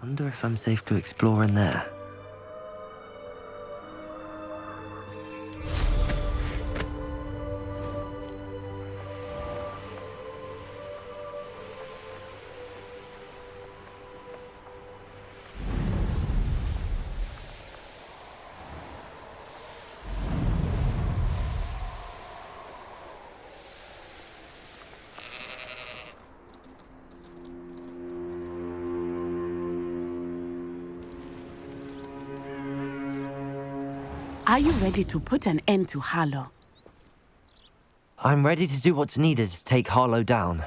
Wonder if I'm safe to explore in there. Are you ready to put an end to Harlow? I'm ready to do what's needed to take Harlow down.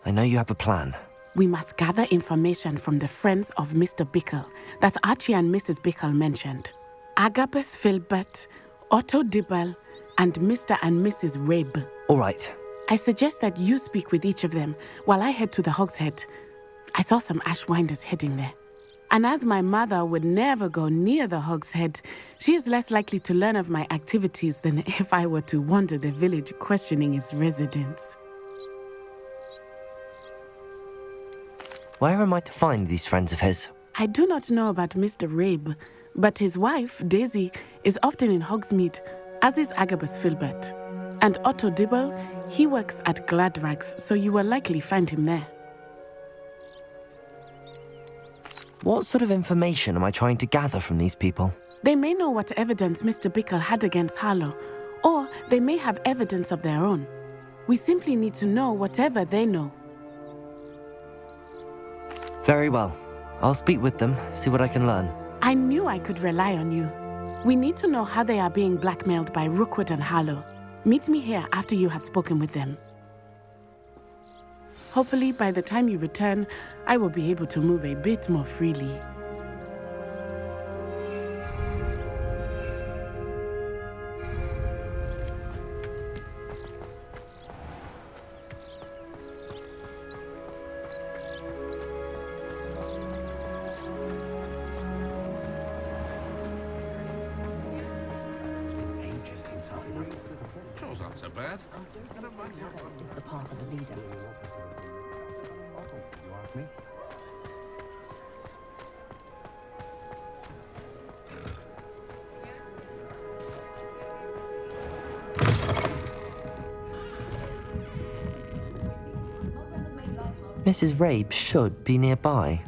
I know you have a plan. We must gather information from the friends of Mr. Bickle that Archie and Mrs. Bickle mentioned. Agabus Filbert, Otto Dibble, and Mr. and Mrs. Rabe. All right. I suggest that you speak with each of them while I head to the Hogshead. I saw some Ashwinders heading there. And as my mother would never go near the Hogshead, she is less likely to learn of my activities than if I were to wander the village questioning its residents. Where am I to find these friends of his? I do not know about Mr. Rabe, but his wife, Daisy, is often in Hogsmeade, as is Agabus Filbert. And Otto Dibble, he works at Gladrags, so you will likely find him there. What sort of information am I trying to gather from these people? They may know what evidence Mr. Bickle had against Harlow, or they may have evidence of their own. We simply need to know whatever they know. Very well. I'll speak with them, see what I can learn. I knew I could rely on you. We need to know how they are being blackmailed by Rookwood and Harlow. Meet me here after you have spoken with them. Hopefully, by the time you return, I will be able to move a bit more freely. Chore's not so bad. Is the path of a leader. You ask me? Mrs. Rabe should be nearby.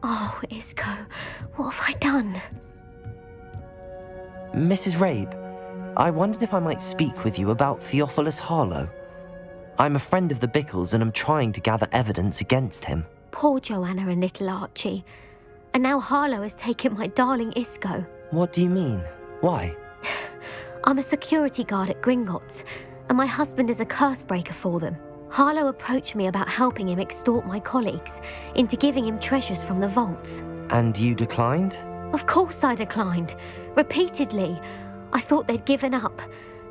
Oh, Isco, what have I done? Mrs. Rabe, I wondered if I might speak with you about Theophilus Harlow. I'm a friend of the Bickles and am trying to gather evidence against him. Poor Joanna and little Archie. And now Harlow has taken my darling Isco. What do you mean? Why? I'm a security guard at Gringotts, and my husband is a curse breaker for them. Harlow approached me about helping him extort my colleagues into giving him treasures from the vaults. And you declined? Of course I declined. Repeatedly. I thought they'd given up,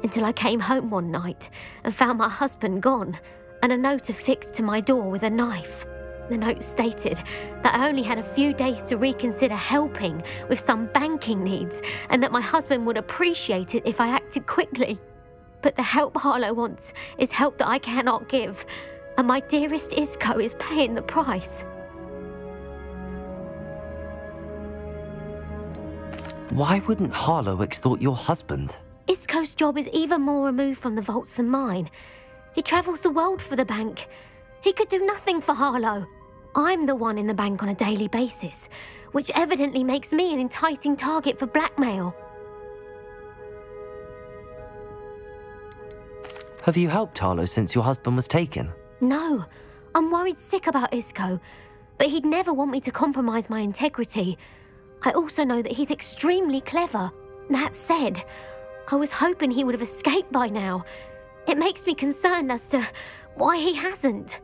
until I came home one night and found my husband gone, and a note affixed to my door with a knife. The note stated that I only had a few days to reconsider helping with some banking needs, and that my husband would appreciate it if I acted quickly. But the help Harlow wants is help that I cannot give, and my dearest Isco is paying the price. Why wouldn't Harlow extort your husband? Isco's job is even more removed from the vaults than mine. He travels the world for the bank. He could do nothing for Harlow. I'm the one in the bank on a daily basis, which evidently makes me an enticing target for blackmail. Have you helped Harlow since your husband was taken? No, I'm worried sick about Isco, but he'd never want me to compromise my integrity. I also know that he's extremely clever. That said, I was hoping he would have escaped by now. It makes me concerned as to why he hasn't.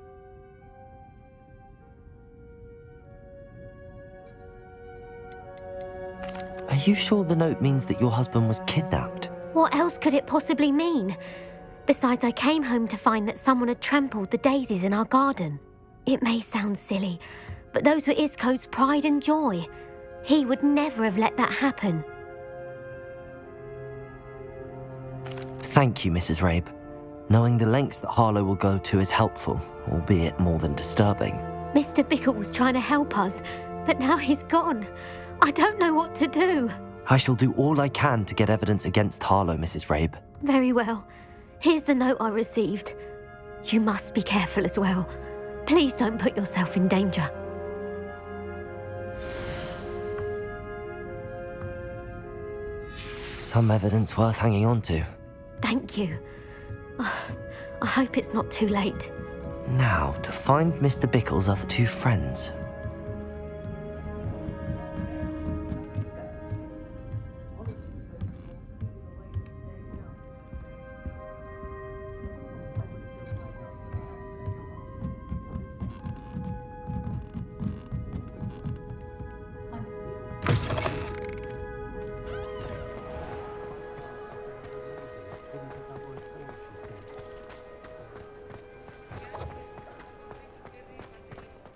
Are you sure the note means that your husband was kidnapped? What else could it possibly mean? Besides, I came home to find that someone had trampled the daisies in our garden. It may sound silly, but those were Isco's pride and joy. He would never have let that happen. Thank you, Mrs. Rabe. Knowing the lengths that Harlow will go to is helpful, albeit more than disturbing. Mr. Bickle was trying to help us, but now he's gone. I don't know what to do. I shall do all I can to get evidence against Harlow, Mrs. Rabe. Very well. Here's the note I received. You must be careful as well. Please don't put yourself in danger. Some evidence worth hanging on to. Thank you. I hope it's not too late. Now, to find Mr. Bickle's other two friends.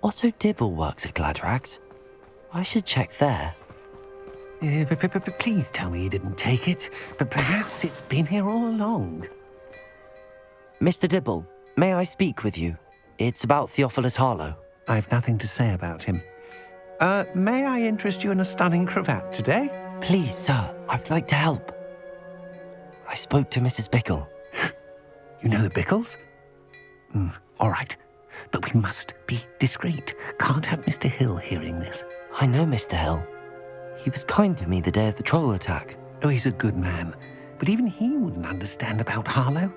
Otto Dibble works at Gladrags. I should check there. Please tell me you didn't take it. But perhaps it's been here all along. Mr. Dibble, may I speak with you? It's about Theophilus Harlow. I've nothing to say about him. May I interest you in a stunning cravat today? Please, sir, I'd like to help. I spoke to Mrs. Bickle. You know the Bickles? All right. But we must be discreet. Can't have Mr. Hill hearing this. I know Mr. Hill. He was kind to me the day of the troll attack. Oh, he's a good man. But even he wouldn't understand about Harlow.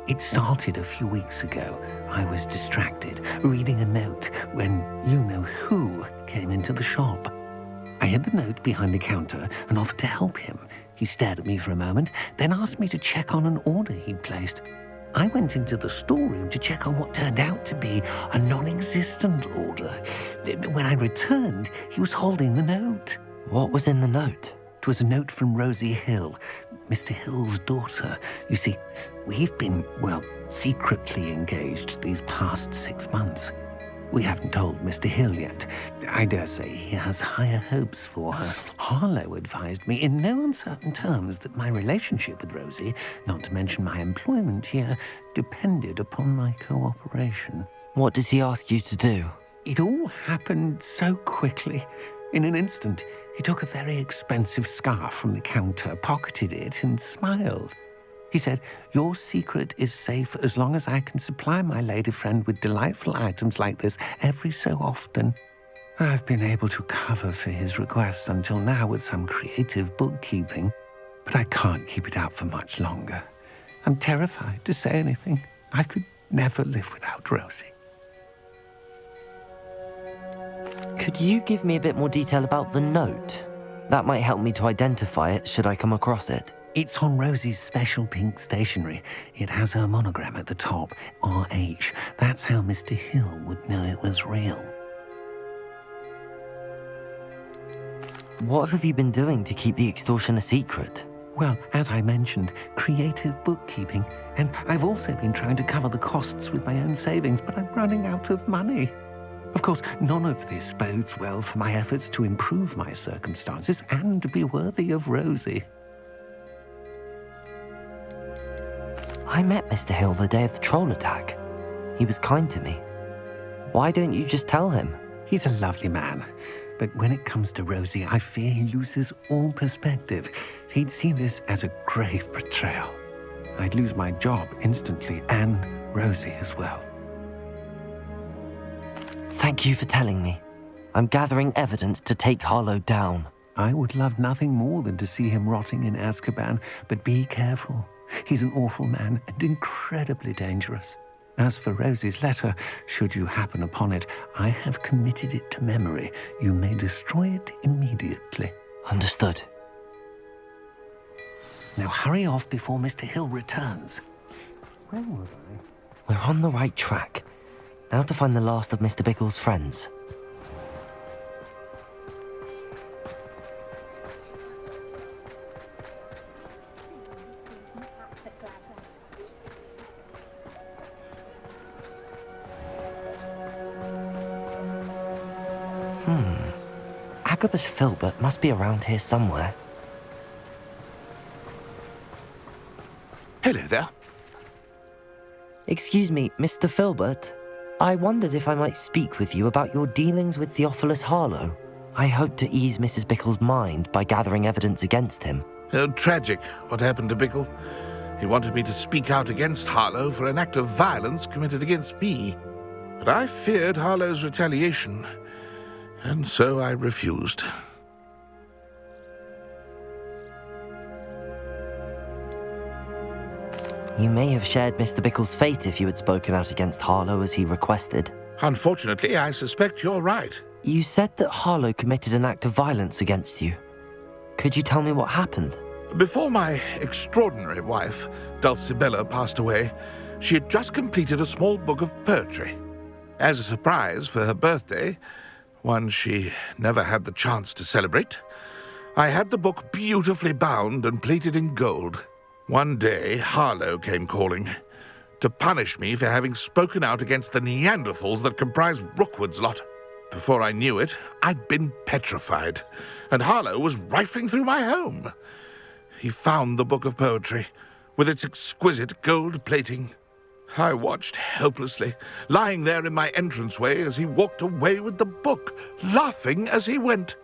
It started a few weeks ago. I was distracted, reading a note, when you-know-who came into the shop. I hid the note behind the counter and offered to help him. He stared at me for a moment, then asked me to check on an order he'd placed. I went into the storeroom to check on what turned out to be a non-existent order. When I returned, he was holding the note. What was in the note? It was a note from Rosie Hill, Mr. Hill's daughter. You see, we've been, secretly engaged these past 6 months. We haven't told Mr. Hill yet. I dare say he has higher hopes for her. Harlow advised me in no uncertain terms that my relationship with Rosie, not to mention my employment here, depended upon my cooperation. What does he ask you to do? It all happened so quickly. In an instant, he took a very expensive scarf from the counter, pocketed it, and smiled. He said, "Your secret is safe as long as I can supply my lady friend with delightful items like this every so often." I've been able to cover for his requests until now with some creative bookkeeping, but I can't keep it out for much longer. I'm terrified to say anything. I could never live without Rosie. Could you give me a bit more detail about the note? That might help me to identify it should I come across it. It's on Rosie's special pink stationery. It has her monogram at the top, RH. That's how Mr. Hill would know it was real. What have you been doing to keep the extortion a secret? Well, as I mentioned, creative bookkeeping. And I've also been trying to cover the costs with my own savings, but I'm running out of money. Of course, none of this bodes well for my efforts to improve my circumstances and to be worthy of Rosie. I met Mr. Hill the day of the troll attack. He was kind to me. Why don't you just tell him? He's a lovely man. But when it comes to Rosie, I fear he loses all perspective. He'd see this as a grave betrayal. I'd lose my job instantly, and Rosie as well. Thank you for telling me. I'm gathering evidence to take Harlow down. I would love nothing more than to see him rotting in Azkaban, but be careful. He's an awful man and incredibly dangerous. As for Rosie's letter, should you happen upon it, I have committed it to memory. You may destroy it immediately. Understood. Now hurry off before Mr. Hill returns. Where was I? We're on the right track. Now to find the last of Mr. Bickle's friends. Agabus Filbert must be around here somewhere. Hello there. Excuse me, Mr. Filbert. I wondered if I might speak with you about your dealings with Theophilus Harlow. I hope to ease Mrs. Bickle's mind by gathering evidence against him. Oh, tragic what happened to Bickle. He wanted me to speak out against Harlow for an act of violence committed against me. But I feared Harlow's retaliation, and so I refused. You may have shared Mr. Bickle's fate if you had spoken out against Harlow as he requested. Unfortunately, I suspect you're right. You said that Harlow committed an act of violence against you. Could you tell me what happened? Before my extraordinary wife, Dulcibella, passed away, she had just completed a small book of poetry. As a surprise for her birthday, one she never had the chance to celebrate, I had the book beautifully bound and plated in gold. One day, Harlow came calling to punish me for having spoken out against the Neanderthals that comprise Rookwood's lot. Before I knew it, I'd been petrified, and Harlow was rifling through my home. He found the book of poetry, with its exquisite gold plating. I watched helplessly, lying there in my entranceway as he walked away with the book, laughing as he went.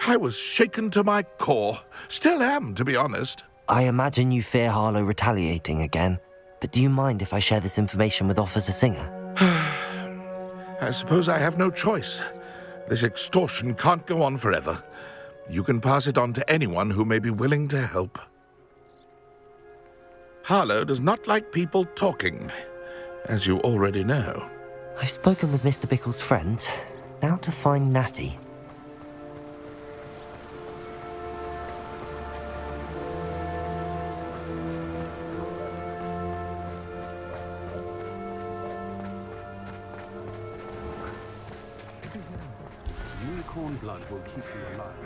I was shaken to my core, still am, to be honest. I imagine you fear Harlow retaliating again, but do you mind if I share this information with Officer Singer? I suppose I have no choice. This extortion can't go on forever. You can pass it on to anyone who may be willing to help. Harlow does not like people talking, as you already know. I've spoken with Mr. Bickle's friends. Now to find Natty. Unicorn blood will keep you alive.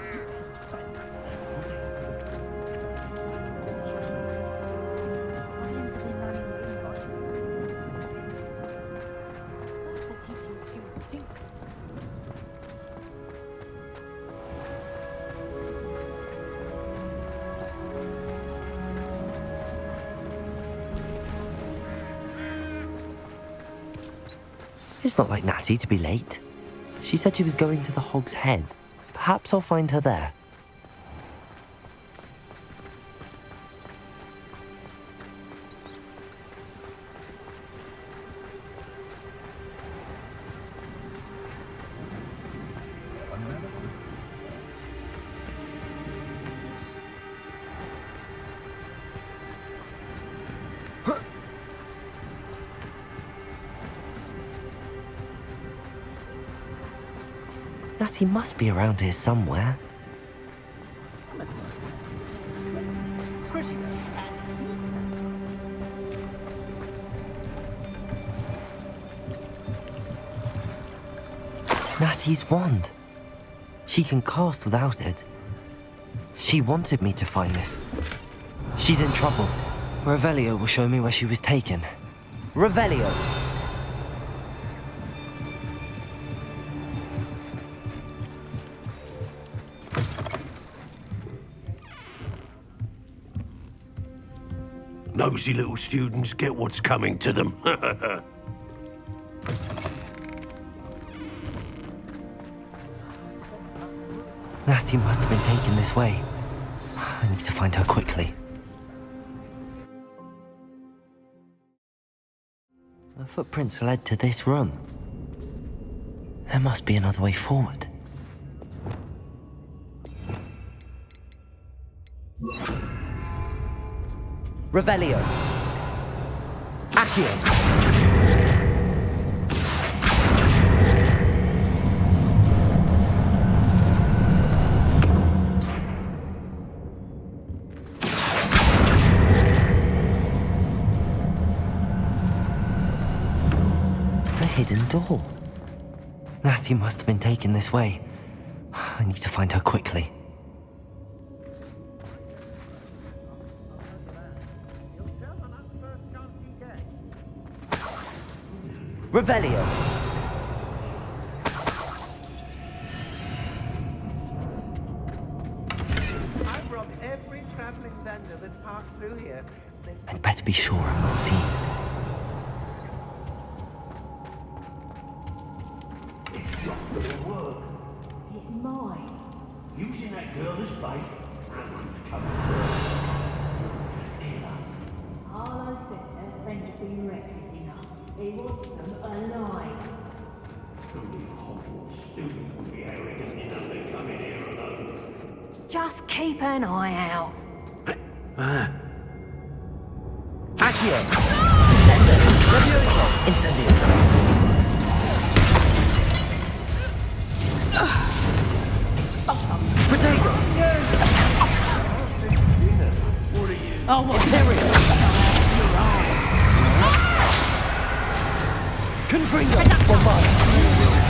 It's not like Natty to be late. She said she was going to the Hog's Head. Perhaps I'll find her there. Natty must be around here somewhere. Natty's wand. She can cast without it. She wanted me to find this. She's in trouble. Revelio will show me where she was taken. Revelio! Nosy little students get what's coming to them. Natty must have been taken this way. I need to find her quickly. The footprints led to this room. There must be another way forward. Revelio. Accio. A hidden door. Natty must have been taken this way. I need to find her quickly. Revelio. I've robbed every traveling vendor that's passed through here. I'd better be sure I'm not seen. It might. Using that girl as bait, everyone's coming. Harlow says her friend had been reckless enough. He wants them alive. Only a Hogwarts student would be arrogant enough to come in here alone. Just keep an eye out. Accio. Descendo. Levioso. Incendio. Protego. Oh, what? Imperio. Confringo. Bombard.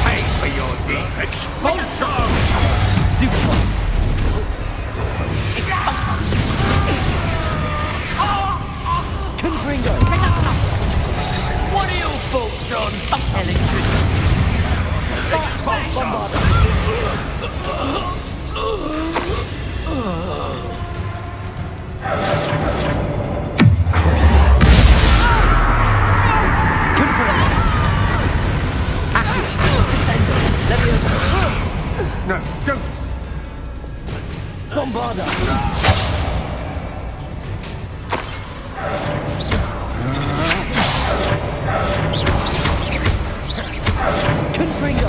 Pay for your deep expulsion! Stupid one. Confringo. What are your thoughts on Electricity. expulsion? Crucible. Confringo. Accio. Descendo. Levioso. No, don't! Bombarda. Confringo.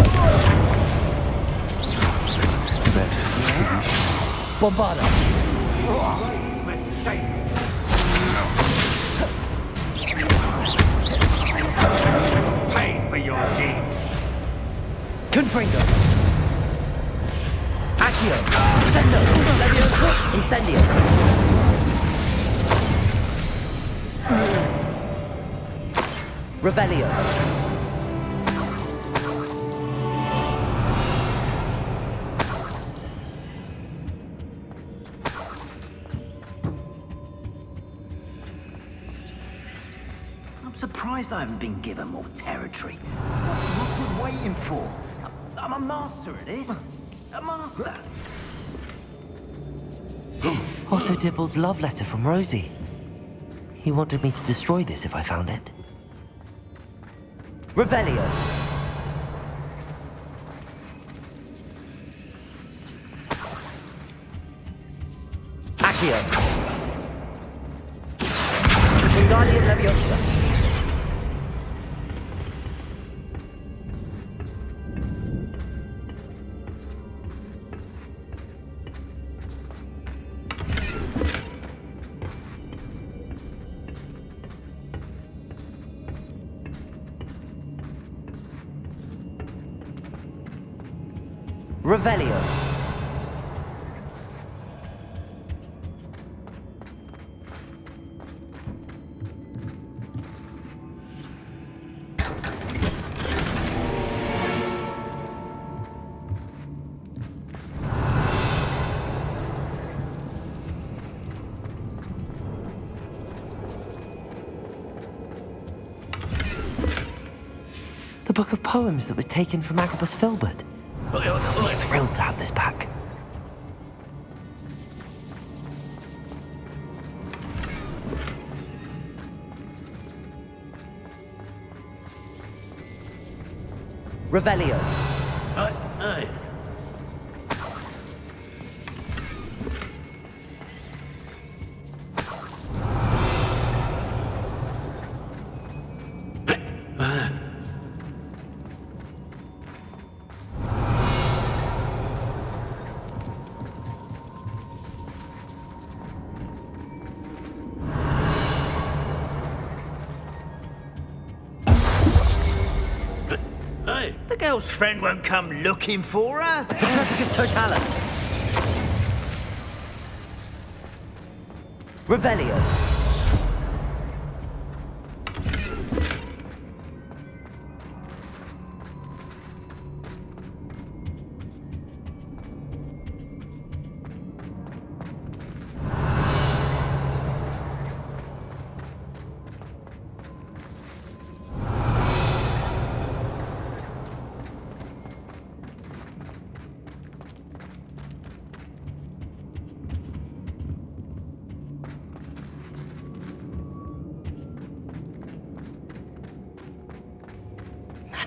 Bombarda. Pay for your deed. Confringo. Accio. Descendo. Levioso. Incendio. Revelio. I'm surprised I haven't been given more territory. What's Rookwood waiting for? I'm a master at this. A master. Otto Dibble's love letter from Rosie. He wanted me to destroy this if I found it. Revelio. Accio. Wingardium Leviosa. Revelio. The book of poems that was taken from Agabus Filbert. I'm thrilled to have this back. Revelio. Aye. Girl's friend won't come looking for her. Tropicus totalis. Revelio.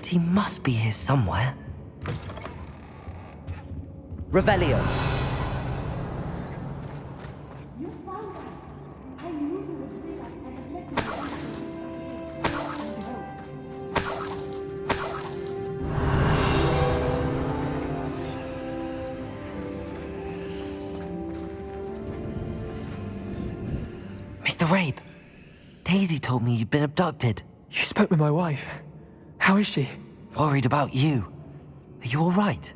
He must be here somewhere. Revelio. You found us. I knew you would bring us. I had left Mr. Rabe, Daisy told me you'd been abducted. You spoke with my wife. How is she? Worried about you. Are you all right?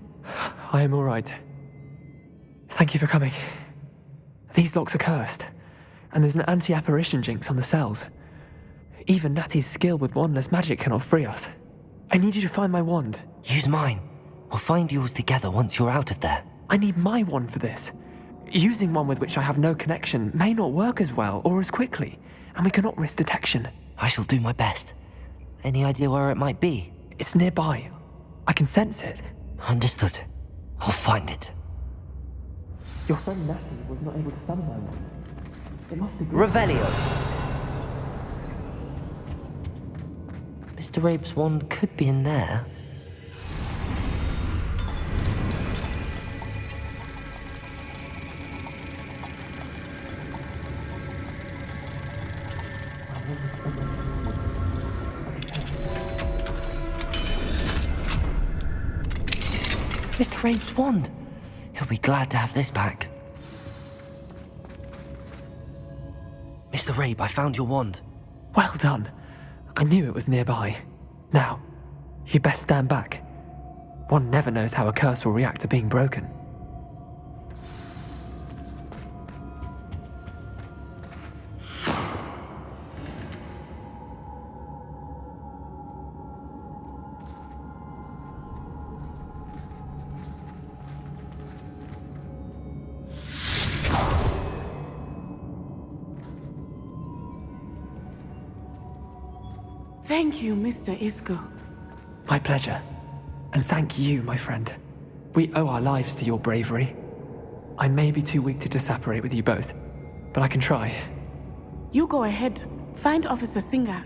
I am all right. Thank you for coming. These locks are cursed, and there's an anti-apparition jinx on the cells. Even Natty's skill with wandless magic cannot free us. I need you to find my wand. Use mine. We'll find yours together once you're out of there. I need my wand for this. Using one with which I have no connection may not work as well or as quickly, and we cannot risk detection. I shall do my best. Any idea where it might be? It's nearby. I can sense it. Understood. I'll find it. Your friend Natty was not able to summon my wand. It must be... Revelio. Mr. Rabe's wand could be in there. Mr. Rabe's wand. He'll be glad to have this back. Mr. Rabe, I found your wand. Well done. I knew it was nearby. Now, you best stand back. One never knows how a curse will react to being broken. Thank you, Mr. Isco. My pleasure. And thank you, my friend. We owe our lives to your bravery. I may be too weak to disapparate with you both, but I can try. You go ahead. Find Officer Singer.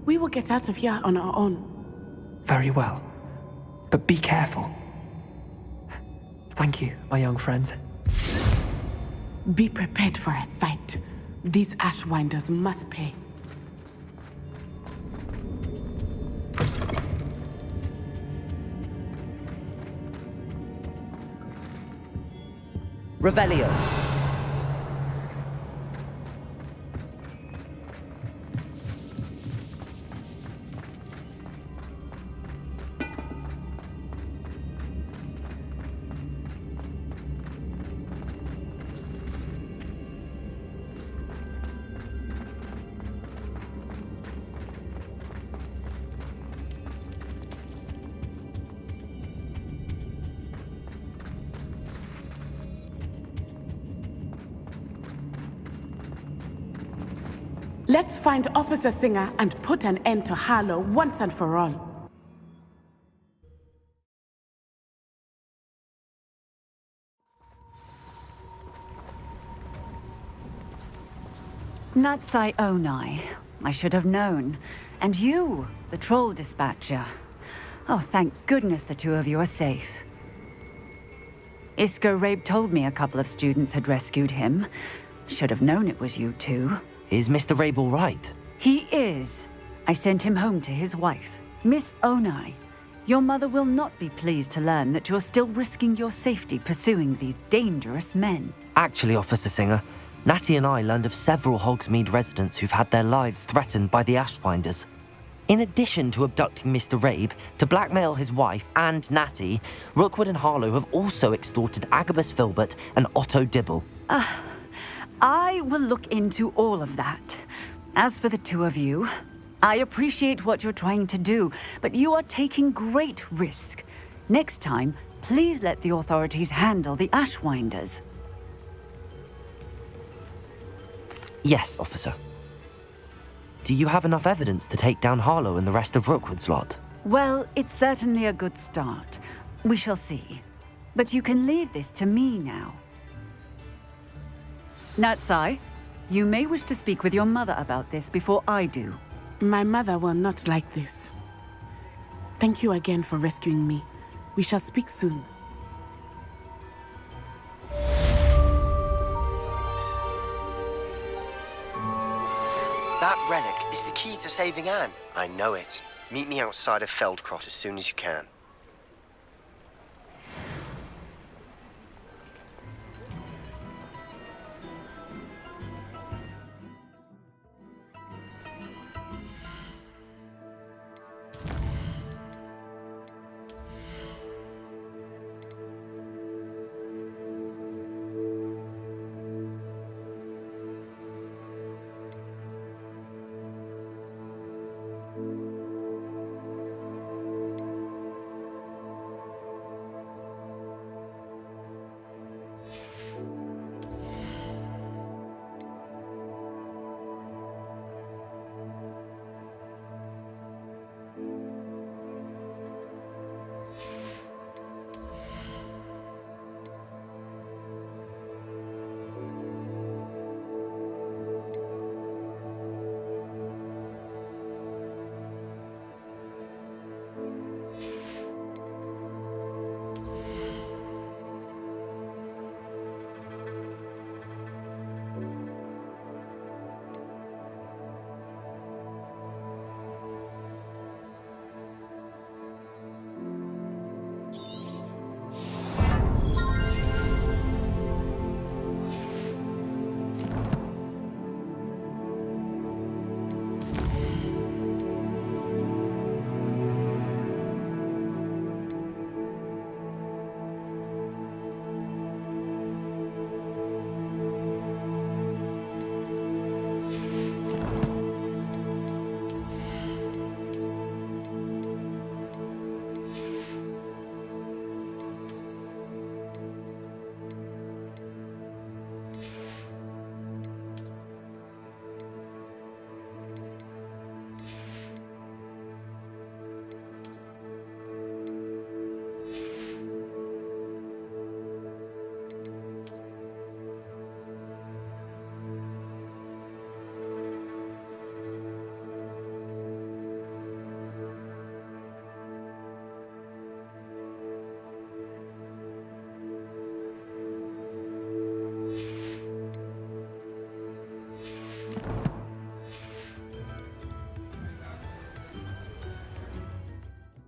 We will get out of here on our own. Very well. But be careful. Thank you, my young friends. Be prepared for a fight. These Ashwinders must pay. Revelio. Let's find Officer Singer and put an end to Harlow once and for all. Natsai Onai. I should have known. And you, the troll dispatcher. Oh, thank goodness the two of you are safe. Isco Rabe told me a couple of students had rescued him. Should have known it was you two. Is Mr. Rabe all right? He is. I sent him home to his wife. Miss Onai, your mother will not be pleased to learn that you're still risking your safety pursuing these dangerous men. Actually, Officer Singer, Natty and I learned of several Hogsmeade residents who've had their lives threatened by the Ashwinders. In addition to abducting Mr. Rabe to blackmail his wife and Natty, Rookwood and Harlow have also extorted Agabus Filbert and Otto Dibble. I will look into all of that. As for the two of you, I appreciate what you're trying to do, but you are taking great risk. Next time, please let the authorities handle the Ashwinders. Yes, officer. Do you have enough evidence to take down Harlow and the rest of Rookwood's lot? Well, it's certainly a good start. We shall see. But you can leave this to me now. Natsai, you may wish to speak with your mother about this before I do. My mother will not like this. Thank you again for rescuing me. We shall speak soon. That relic is the key to saving Anne. I know it. Meet me outside of Feldcroft as soon as you can.